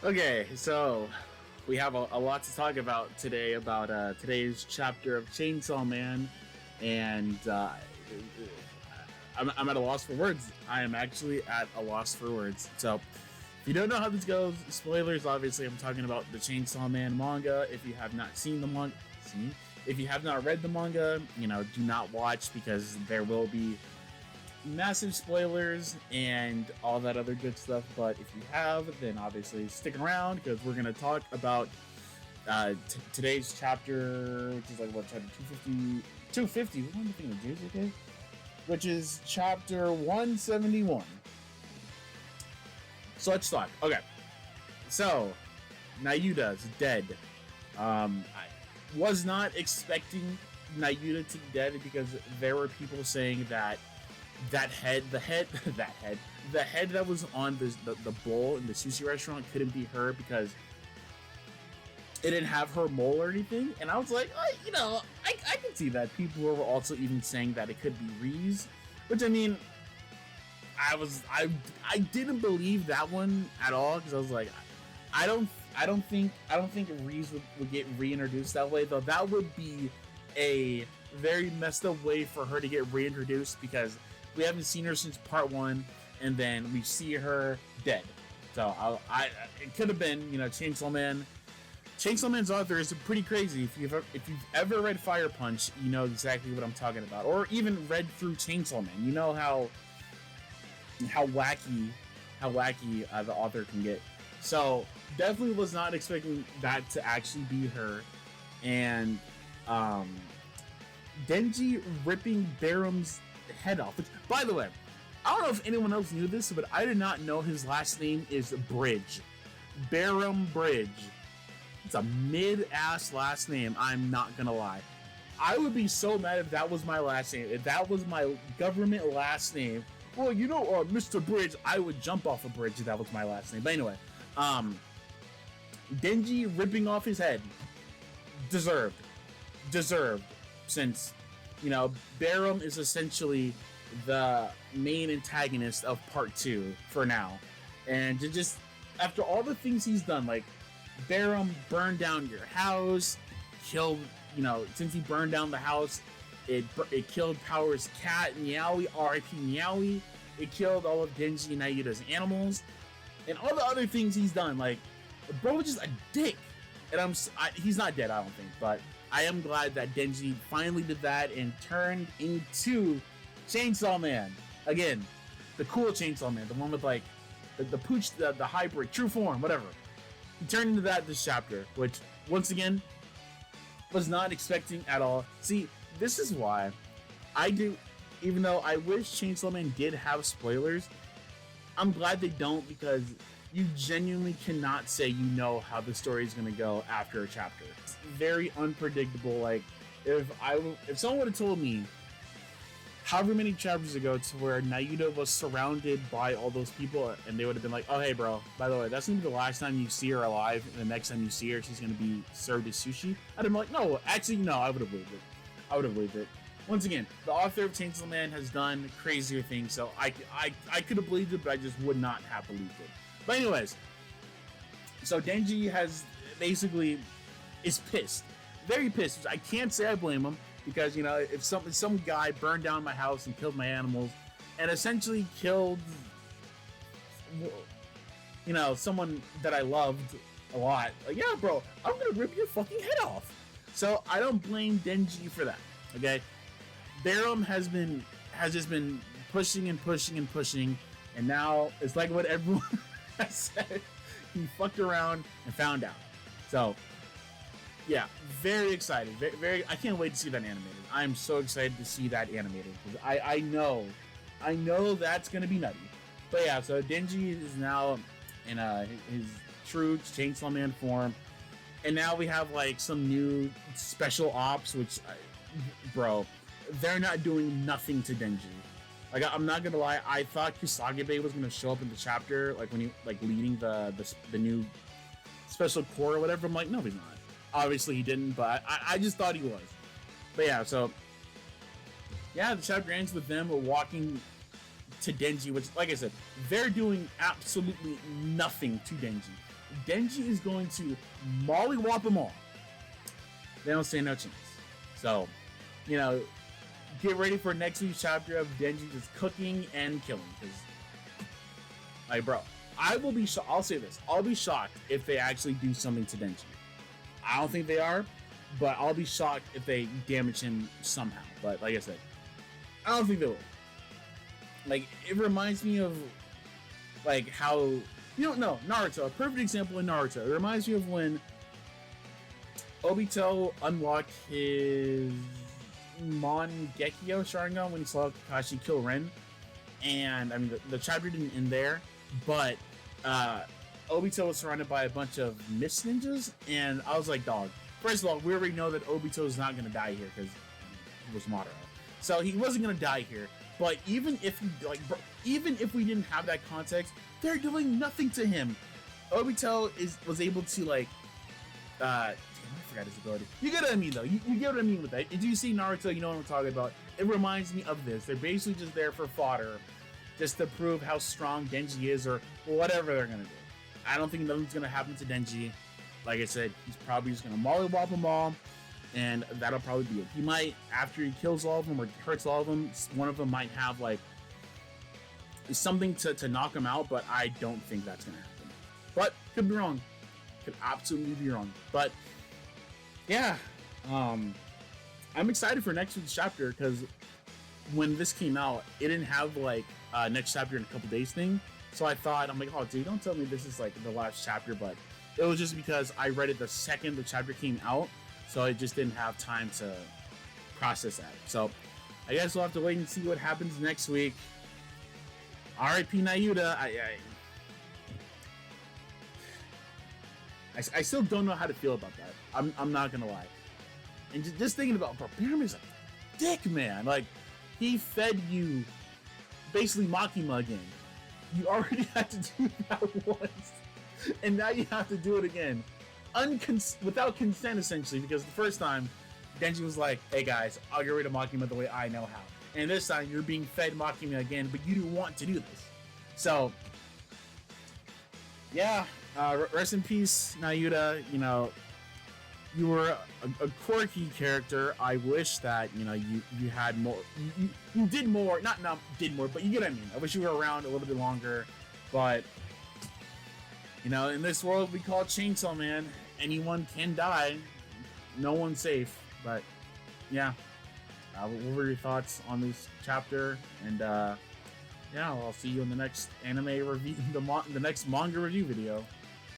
Okay, so we have a lot to talk about today about today's chapter of Chainsaw Man, and I'm at a loss for words. I am actually at a loss for words. So, if you don't know how this goes, spoilers. Obviously, I'm talking about the Chainsaw Man manga. If you have not seen the manga, if you have not read the manga, do not watch because there will be massive spoilers and all that other good stuff. But if you have, then obviously stick around because we're going to talk about today's chapter, which is like what, chapter 250? 250? What am I thinking of, James? Okay. Which is chapter 171. So let's talk. Okay. So, Nayuta's dead. I was not expecting Nayuta to be dead because there were people saying that the head that was on the bowl in the sushi restaurant couldn't be her because it didn't have her mole or anything. And I was like, I can see that. People were also even saying that it could be Reese, which I mean, I didn't believe that one at all because I was like, I don't think Reese would get reintroduced that way, though. That would be a very messed up way for her to get reintroduced because we haven't seen her since part 1, and then we see her dead. So it could have been, Chainsaw Man. Chainsaw Man's author is pretty crazy. If you've ever read Fire Punch, you know exactly what I'm talking about, or even read through Chainsaw Man. You know how wacky the author can get. So definitely was not expecting that to actually be her, and Denji ripping Barum's head off. Which, by the way, I don't know if anyone else knew this, but I did not know his last name is Bridge. Barum Bridge. It's a mid-ass last name, I'm not gonna lie. I would be so mad if that was my last name. If that was my government last name, well, Mr. Bridge, I would jump off a bridge if that was my last name. But anyway, Denji ripping off his head. Deserved. Since, Barum is essentially the main antagonist of part 2 for now. And to just, after all the things he's done, like, Barum burned down your house, killed, since he burned down the house, it killed Power's cat, Meowie, R.I.P. Meowie. It killed all of Denji and Nayuta's animals, and all the other things he's done. Like, bro was just a dick. And he's not dead, I don't think, but I am glad that Denji finally did that and turned into Chainsaw Man. Again, the cool Chainsaw Man, the one with like the pooch, the hybrid, true form, whatever. He turned into that this chapter, which, once again, was not expecting at all. See, this is why even though I wish Chainsaw Man did have spoilers, I'm glad they don't, because you genuinely cannot say how the story is going to go after a chapter. It's very unpredictable. Like, if someone would have told me however many chapters ago to where Nayuta was surrounded by all those people, and they would have been like, oh, hey, bro, by the way, that's going to be the last time you see her alive, and the next time you see her, she's going to be served as sushi, I'd have been like, no, actually, no, I would have believed it. Once again, the author of Chainsaw Man has done crazier things, so I could have believed it, but I just would not have believed it. But anyways, so Denji is pissed. Very pissed. I can't say I blame him, because, if some guy burned down my house and killed my animals, and essentially killed, someone that I loved a lot, like, yeah, bro, I'm gonna rip your fucking head off. So I don't blame Denji for that, okay? Barum has just been pushing and pushing and pushing, and now it's like what everyone has said. He fucked around and found out. So, yeah, very excited. Very, I can't wait to see that animated. I am so excited to see that animated, because I know that's gonna be nutty. But yeah, so Denji is now in his true Chainsaw Man form, and now we have like some new special ops, which, bro, they're not doing nothing to Denji. Like, I'm not gonna lie, I thought Kusagebe was gonna show up in the chapter, like when he leading the new special corps or whatever. I'm like, no, he's not. Obviously he didn't, but I just thought he was. But yeah, so the chapter ends with them walking to Denji, which, like I said, they're doing absolutely nothing to Denji. Denji is going to mollywop them all. They don't stand no chance. So, you know, get ready for next week's chapter of Denji just cooking and killing. Because, like, bro, I will be shocked. I'll say this. I'll be shocked if they actually do something to Denji. I don't think they are, but I'll be shocked if they damage him somehow. But, like I said, I don't think they will. Like, it reminds me of, like, how, you don't know, Naruto, a perfect example in Naruto. It reminds me of when Obito unlocked his Mangekyo Sharingan when he saw Kakashi kill Ren. And, I mean, the chapter didn't end there, but Obito was surrounded by a bunch of mist ninjas, and I was like, dog, first of all, we already know that Obito is not going to die here, because he was Madara. So he wasn't going to die here. But even if even if we didn't have that context, they're doing nothing to him. Obito was able to damn, I forgot his ability. You get what I mean though. You get what I mean with that. If you see Naruto, you know what I'm talking about. It reminds me of this. They're basically just there for fodder, just to prove how strong Denji is or whatever they're gonna do. I don't think nothing's gonna happen to Denji. Like I said, he's probably just gonna mollywop them all. And that'll probably be it. He might, after he kills all of them or hurts all of them, one of them might have like something to knock him out, but I don't think that's gonna happen. But could be wrong. Could absolutely be wrong. But yeah, I'm excited for next week's chapter because when this came out, it didn't have like next chapter in a couple days thing. So I thought, I'm like, oh dude, don't tell me this is like the last chapter, but it was just because I read it the second the chapter came out. So I just didn't have time to process that. So I guess we'll have to wait and see what happens next week. R.I.P. Nayuta. I still don't know how to feel about that. I'm not gonna lie. And just thinking about, bro, Barum is a dick, man. Like, he fed you basically Makima again. You already had to do that once, and now you have to do it again. Without consent, essentially, because the first time Denji was like, hey guys, I'll get rid of Makima the way I know how. And this time you're being fed Makima again, but you didn't want to do this. So, yeah, rest in peace, Nayuta. You know, you were a quirky character. I wish that, you know, you had more, you did more, not did more, but you get what I mean. I wish you were around a little bit longer, but, you know, in this world we call Chainsaw Man, anyone can die. No one's safe. But yeah, what were your thoughts on this chapter? And yeah, I'll see you in the next anime review, the next manga review video.